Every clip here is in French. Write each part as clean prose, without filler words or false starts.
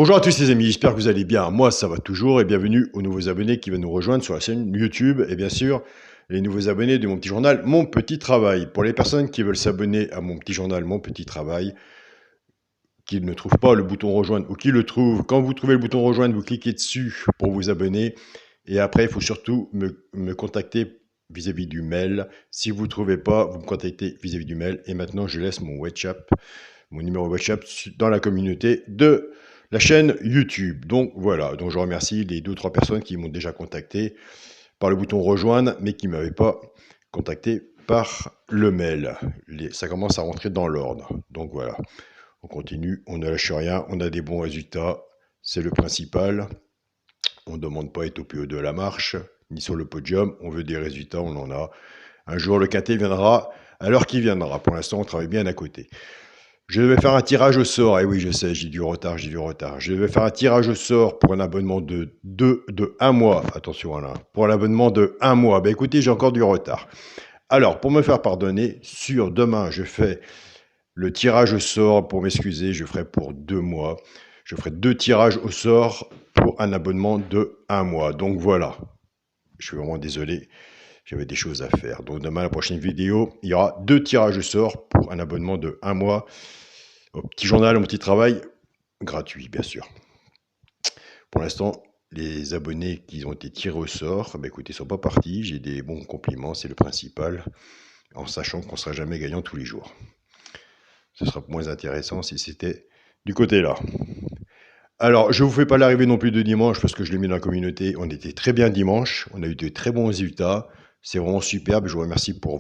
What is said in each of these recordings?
Bonjour à tous les amis, j'espère que vous allez bien. Moi, ça va toujours et bienvenue aux nouveaux abonnés qui viennent nous rejoindre sur la chaîne YouTube et bien sûr, les nouveaux abonnés de mon petit journal Mon Petit Travail. Pour les personnes qui veulent s'abonner à mon petit journal Mon Petit Travail, qui ne trouvent pas le bouton rejoindre ou qui le trouvent, quand vous trouvez le bouton rejoindre, vous cliquez dessus pour vous abonner. Et après, il faut surtout me contacter vis-à-vis du mail. Si vous ne trouvez pas, vous me contactez vis-à-vis du mail. Et maintenant, je laisse mon WhatsApp, mon numéro WhatsApp dans la communauté de la chaîne YouTube. Donc voilà, donc je remercie les 2 ou 3 personnes qui m'ont déjà contacté par le bouton rejoindre, mais qui ne m'avaient pas contacté par le mail. Ça commence à rentrer dans l'ordre. Donc voilà, on continue, on ne lâche rien, on a des bons résultats, c'est le principal. On ne demande pas à être au plus haut de la marche, ni sur le podium, on veut des résultats, on en a. Un jour, le quintet viendra à l'heure qui viendra. Pour l'instant, on travaille bien à côté. Je devais faire un tirage au sort, et oui, je sais, j'ai du retard. Je devais faire un tirage au sort pour un abonnement de 1 mois. Attention, Alain, pour l'abonnement de 1 mois. Ben écoutez, j'ai encore du retard. Alors, pour me faire pardonner, sur demain, je fais le tirage au sort. Pour m'excuser, je ferai pour 2 mois. Je ferai 2 tirages au sort pour un abonnement de 1 mois. Donc voilà, je suis vraiment désolé. J'avais des choses à faire. Donc demain, la prochaine vidéo, il y aura 2 tirages au sort pour un abonnement de 1 mois au petit journal, au petit travail, gratuit bien sûr. Pour l'instant, les abonnés qui ont été tirés au sort, bah écoutez, ne sont pas partis. J'ai des bons compliments, c'est le principal, en sachant qu'on ne sera jamais gagnant tous les jours. Ce sera moins intéressant si c'était du côté là. Alors, je ne vous fais pas l'arrivée non plus de dimanche parce que je l'ai mis dans la communauté. On était très bien dimanche, on a eu de très bons résultats. C'est vraiment superbe, je vous remercie pour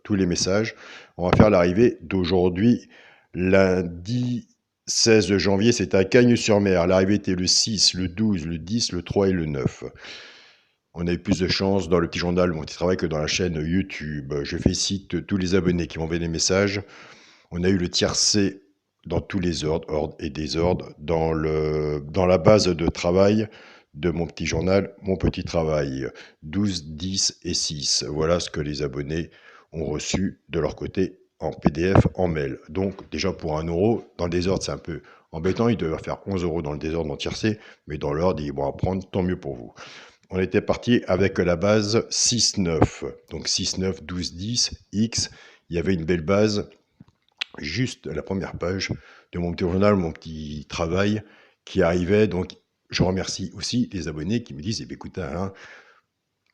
tous les messages. On va faire l'arrivée d'aujourd'hui, lundi 16 janvier, c'était à Cagnes-sur-Mer. L'arrivée était le 6, le 12, le 10, le 3 et le 9. On a eu plus de chance dans le petit journal Mon Petit Travail que dans la chaîne YouTube. Je félicite tous les abonnés qui m'ont envoyé des messages. On a eu le tiercé dans tous les ordres et désordres, dans la base de travail de mon petit journal, Mon Petit Travail, 12, 10 et 6. Voilà ce que les abonnés ont reçu de leur côté en PDF, en mail. Donc déjà pour 1 euro, dans le désordre c'est un peu embêtant, ils devaient faire 11 euros dans le désordre en tiercé, mais dans l'ordre ils vont apprendre, tant mieux pour vous. On était parti avec la base 6-9, donc 6-9, 12, 10, X, il y avait une belle base, juste la première page de mon petit journal, Mon Petit Travail, qui arrivait. Donc, je remercie aussi les abonnés qui me disent, eh bien, écoute, Alain,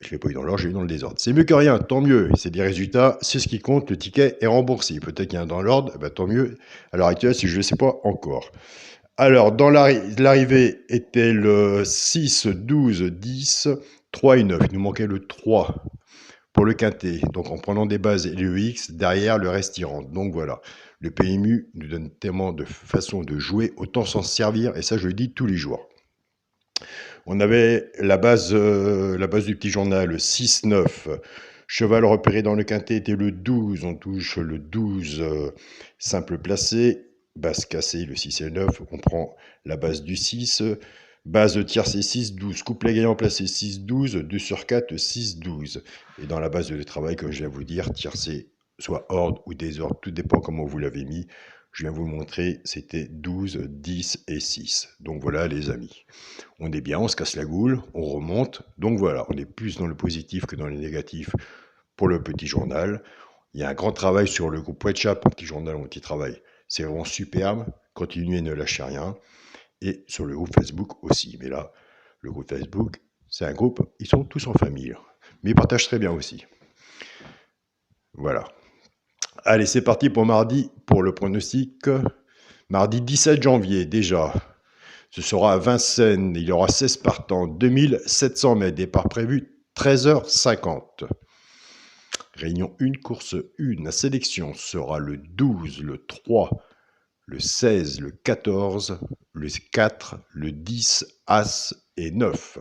je ne l'ai pas eu dans l'ordre, j'ai eu dans le désordre. C'est mieux que rien, tant mieux. C'est des résultats, c'est ce qui compte, le ticket est remboursé. Peut-être qu'il y en a dans l'ordre, eh bien, tant mieux. À l'heure actuelle, si je ne le sais pas encore. Alors, dans l'arrivée était le 6, 12, 10, 3 et 9. Il nous manquait le 3 pour le quintet. Donc, en prenant des bases et le X, derrière, le reste, il rentre. Donc, voilà. Le PMU nous donne tellement de façons de jouer, autant s'en servir, et ça, je le dis tous les jours. On avait la base du petit journal, le 6-9. Cheval repéré dans le quintet était le 12. On touche le 12, simple placé. Base cassée, le 6 et le 9. On prend la base du 6. Base de tiercé 6-12. Couplet gagnant placé 6-12. 2 sur 4, 6-12. Et dans la base de travail, comme je viens de vous dire, tiercé soit ordre ou désordre, tout dépend comment vous l'avez mis. Je viens vous montrer, c'était 12, 10 et 6. Donc voilà les amis. On est bien, on se casse la goule, on remonte. Donc voilà, on est plus dans le positif que dans le négatif pour le petit journal. Il y a un grand travail sur le groupe WhatsApp, Petit Journal, Mon Petit Travail. C'est vraiment superbe. Continuez, ne lâchez rien. Et sur le groupe Facebook aussi. Mais là, le groupe Facebook, c'est un groupe, ils sont tous en famille. Mais ils partagent très bien aussi. Voilà. Allez, c'est parti pour mardi, pour le pronostic. Mardi 17 janvier, déjà. Ce sera à Vincennes. Il y aura 16 partants, 2700 mètres. Départ prévu 13h50. Réunion 1, course 1. La sélection sera le 12, le 3, le 16, le 14, le 4, le 10, As et 9.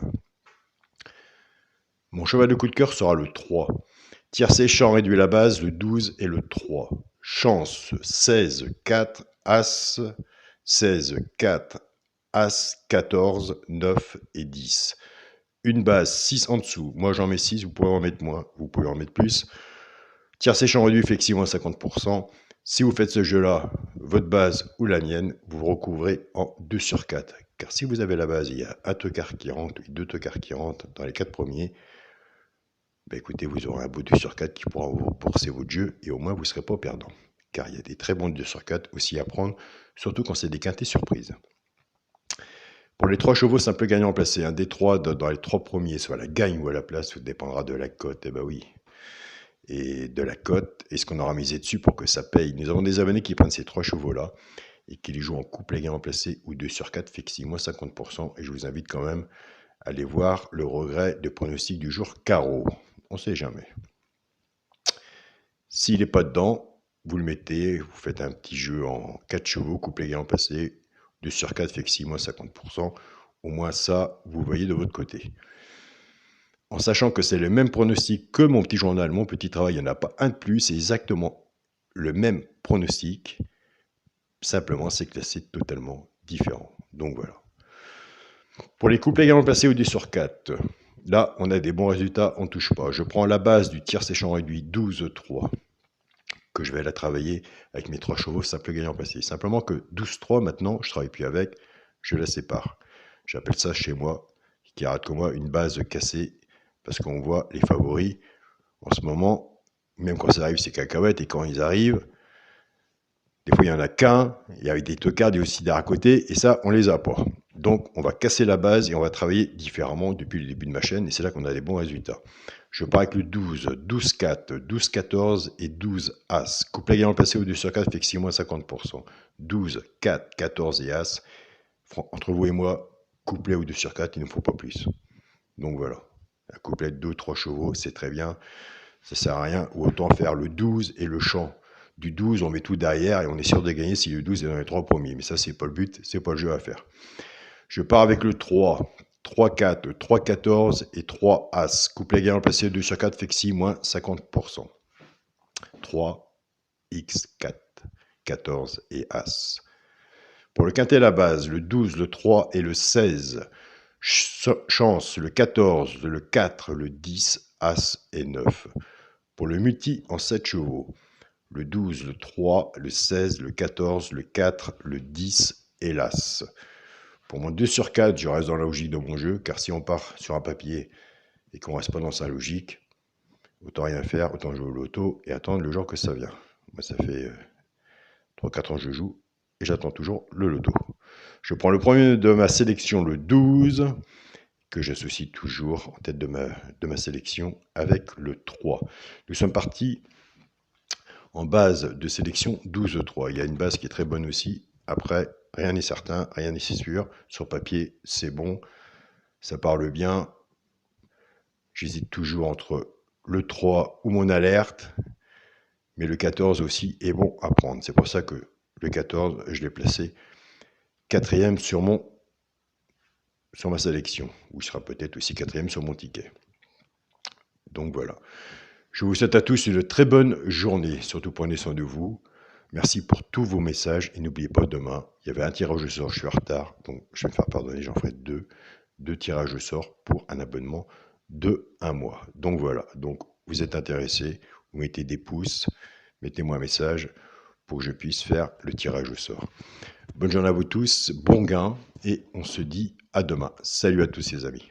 Mon cheval de coup de cœur sera le 3. Tiercé, champ réduit la base, le 12 et le 3. Chance, 16, 4, As, 16, 4, As, 14, 9 et 10. Une base, 6 en dessous. Moi, j'en mets 6, vous pouvez en mettre moins, vous pouvez en mettre plus. Tiercé, champ réduit, effectivement, à 50%. Si vous faites ce jeu-là, votre base ou la mienne, vous vous recouvrez en 2 sur 4. Car si vous avez la base, il y a un tocard qui rentre et 2 tocards qui rentrent dans les 4 premiers, bah écoutez, vous aurez un beau 2 sur 4 qui pourra vous rembourser votre jeu et au moins vous ne serez pas perdant. Car il y a des très bons 2 sur 4 aussi à prendre, surtout quand c'est des quintés surprises. Pour les 3 chevaux simples gagnants placés, un des 3 dans les 3 premiers, soit la gagne ou à la place, tout dépendra de la cote, et bah oui. Et de la cote, et ce qu'on aura misé dessus pour que ça paye. Nous avons des abonnés qui prennent ces 3 chevaux-là et qui les jouent en couple gagnant placé ou 2 sur 4, fait que 6 mois 50%. Et je vous invite quand même à aller voir le regret de pronostic du jour carreau. On ne sait jamais. S'il n'est pas dedans, vous le mettez, vous faites un petit jeu en 4 chevaux, couple gagnant placé, 2 sur 4 fait que 6 mois 50%. Au moins ça, vous voyez de votre côté. En sachant que c'est le même pronostic que mon petit journal, mon petit travail, il n'y en a pas un de plus, c'est exactement le même pronostic, simplement c'est classé totalement différent. Donc voilà. Pour les couples également placés au 2 sur 4, là on a des bons résultats, on ne touche pas. Je prends la base du tir séchant réduit 12-3, que je vais la travailler avec mes 3 chevaux simple gagnant placé. Simplement que 12-3 maintenant, je ne travaille plus avec, je la sépare. J'appelle ça chez moi, qui arrête comme moi, une base cassée, parce qu'on voit les favoris en ce moment, même quand ça arrive, c'est cacahuètes, et quand ils arrivent, des fois il n'y en a qu'un, il y a des tocards, il y a aussi des à côté, et ça, on les a pas. Donc, on va casser la base et on va travailler différemment depuis le début de ma chaîne, et c'est là qu'on a des bons résultats. Je pars avec le 12, 12-4, 12-14 et 12-As. Couple gagnant placé au 2 sur 4 fait que 6 moins 50%. 12, 4, 14 et As. Entre vous et moi, couplet au 2 sur 4, il ne faut pas plus. Donc voilà. Un couplet de 2-3 chevaux, c'est très bien. Ça sert à rien. Ou autant faire le 12 et le champ. Du 12, on met tout derrière et on est sûr de gagner si le 12 est dans les 3 premiers. Mais ça, c'est pas le but, c'est pas le jeu à faire. Je pars avec le 3, 3-4, 3-14 et 3 As. Couplet gagnant placé 2 sur 4 fait que 6 moins 50%. 3, X, 4, 14 et As. Pour le quintet à la base, le 12, le 3 et le 16. Chance, le 14, le 4, le 10, As et 9. Pour le multi en 7 chevaux, le 12, le 3, le 16, le 14, le 4, le 10 et l'As. Pour mon 2 sur 4, je reste dans la logique de mon jeu, car si on part sur un papier et qu'on ne reste pas dans sa logique, autant rien faire, autant jouer au loto et attendre le jour que ça vient. Moi, ça fait 3-4 ans que je joue et j'attends toujours le loto. Je prends le premier de ma sélection, le 12, que j'associe toujours en tête de ma sélection avec le 3. Nous sommes partis en base de sélection 12-3. Il y a une base qui est très bonne aussi. Après, rien n'est certain, rien n'est sûr. Sur papier, c'est bon, ça parle bien. J'hésite toujours entre le 3 ou mon alerte, mais le 14 aussi est bon à prendre. C'est pour ça que le 14, je l'ai placé quatrième sur ma sélection, ou il sera peut-être aussi quatrième sur mon ticket. Donc voilà. Je vous souhaite à tous une très bonne journée. Surtout prenez soin de vous. Merci pour tous vos messages. Et n'oubliez pas, demain, il y avait un tirage au sort. Je suis en retard. Donc je vais me faire pardonner. J'en ferai deux tirages au sort pour un abonnement de 1 mois. Donc voilà. Donc vous êtes intéressé. Vous mettez des pouces. Mettez-moi un message pour que je puisse faire le tirage au sort. Bonne journée à vous tous. Bon gain. Et on se dit à demain. Salut à tous les amis.